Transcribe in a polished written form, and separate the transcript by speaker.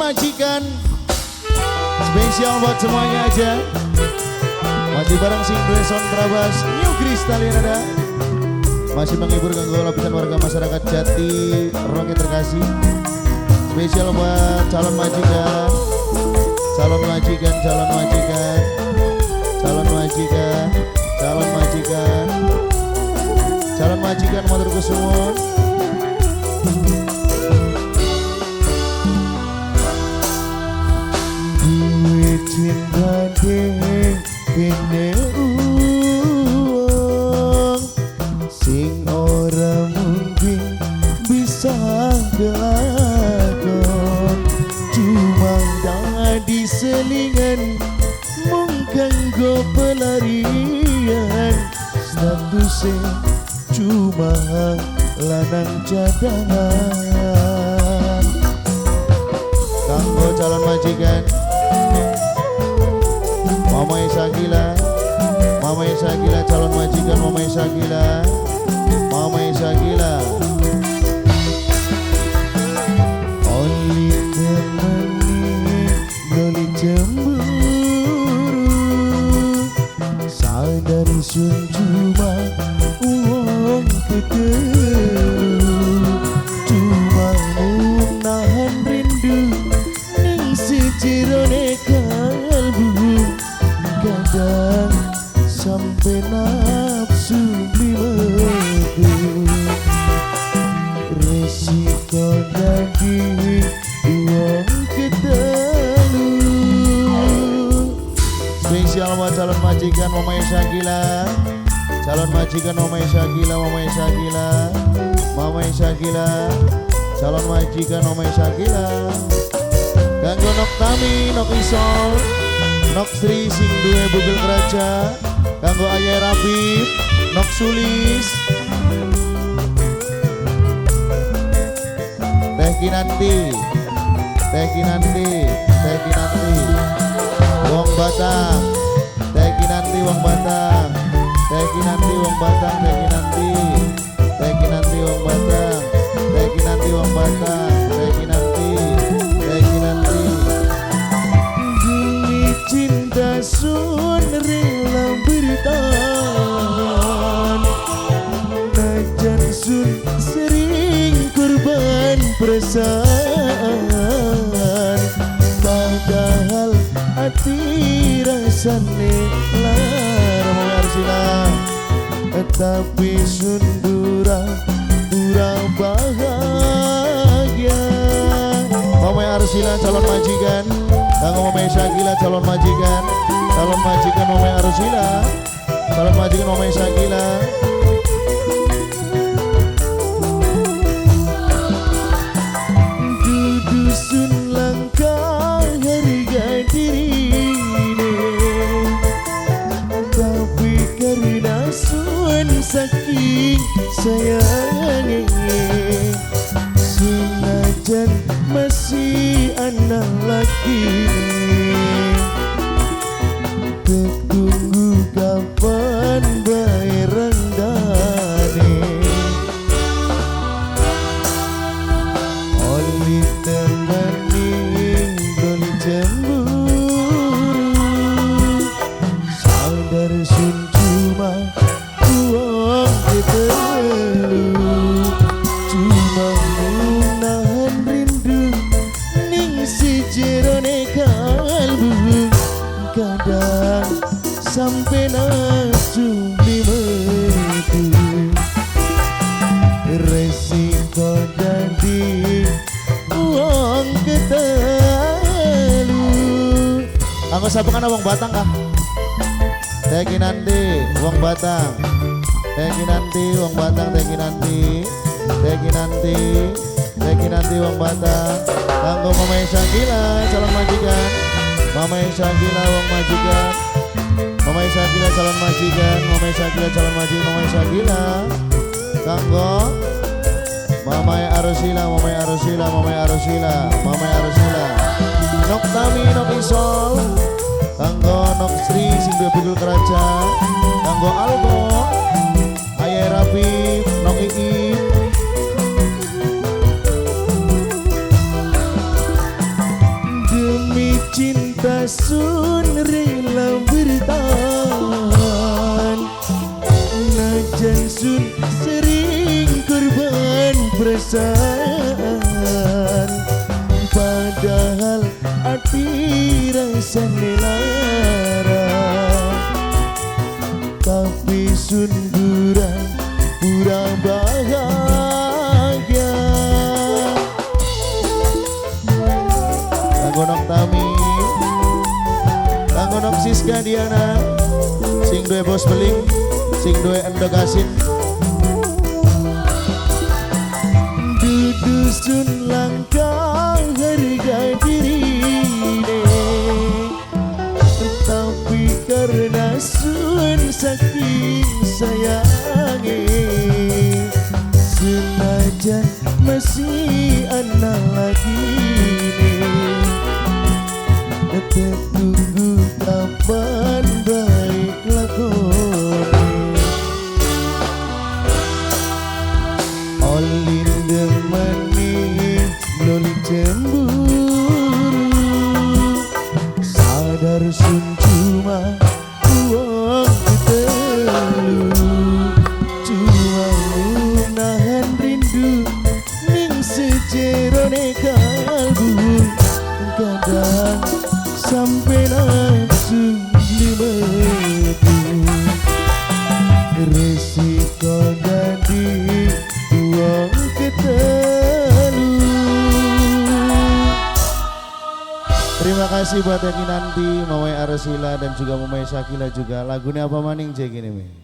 Speaker 1: majikan. Spesial buat semuanya aja. Masih bareng Sing Due Sontrabas New Crystal yang ada. Masih menghibur ganggu lapisan warga masyarakat Jati Roket terkasih. Spesial buat calon majikan. Calon majikan, calon majikan. Calon majikan, calon majikan. Calon majikan motor kesumun. Duit cinta deh kene uang sing ora mungkin bisa kelakon, cuma dadi selingan mengganggu pelarian, statusnya cuma lanang cadangan. Kanggo calon majikan Mama Esa Gila, Mama Esa Gila, calon majikan Mama Esa Gila, Mama Esa Gila. Oli temani, oli cemburu, sadar sun cuma uang ketemu, cuma menahan rindu ning sejirone kalbu. Kadang sampai nafsu dimetu, resiko daging uang ketelu. Spesial buat calon majikan Mama Esa Gila, calon majikan Mama Esa Gila, Mama Esa Gila, Mama Esa Gila, calon majikan Mama Esa Gila. Ganggu Nok Tami, Nok Isol, Nok Sri Sing Due Bugel Keraja, kanggo Ayah Rabib, Nok Sulis, Teh Kinanti, Teh Kinanti, Teh Kinanti, Wong Batang, Teh Kinanti Wong Batang, Teh Kinanti Wong Batang, Teh Kinanti, Teh Kinanti Wong Batang, Teh Kinanti Wong Batang, Teh Kinanti, Teh Kinanti. Cinta sun rela bertahan, najan sun sering korban perasaan, padahal hati rasane lar Arsila, tapi sun dura bahagia. Mama Arsila calon majikan, kanggo Mama Esa Gila calon majikan, calon majikan Mama Arsila, calon majikan Mama Esa Gila. Dudusun langkah harga dirine, tapi karena sun saking sayangnya, senajan masih anak laki, tunggu kapan bayar rendane. Oli temani, oli cemburu, sadar sun cuma uang ketelu, cuma menahan rindu ning sejirone kalbu. Kadang sampai nafsu dimetu, resiko dadi uang ketelu. Anggo sabengan wong Batang kah? Teh Kinanti wong Batang, Teh Kinanti wong Batang, Teh Kinanti, Teh Kinanti, Teh Kinanti wong Batang. Kanggo Mama Esa Gila calon majikan, Mama Esa Gila wong majikan, Mama Esa Gila calon majikan, Mama Esa Gila calon majikan, Mama Esa Gila. Kanggo Mama Arsila, Mama Arsila, Mama Arsila, Mama Arsila. Nok Tami, Nok Isol, kanggo Nok Sri Sing Due Bugel Keraja, kanggo Albo, Ayah Rabib, Nok Iip. padahal hati rasa melarang, tapi sunduran pura bahagia. Lagonok Tami, lagonok Siska Diana, sing due bos beling, sing due endog asin. Dudusun langkah harga dirine, tapi karena sun saking sayangi, senajan masih anak lagi nih, tunggu kapan baik lakoni. Olin demani loli cemburu, sadar sun cuma uang ketelu, cuma nahan rindu ning sejerone kalbu, kadang sampai nafsu dimetu, resiko dadi uang ketelu. Terima kasih buat Eki Nanti, Mamai Arsila dan juga Mamai Sakila juga. Lagunya apa maning cek ini?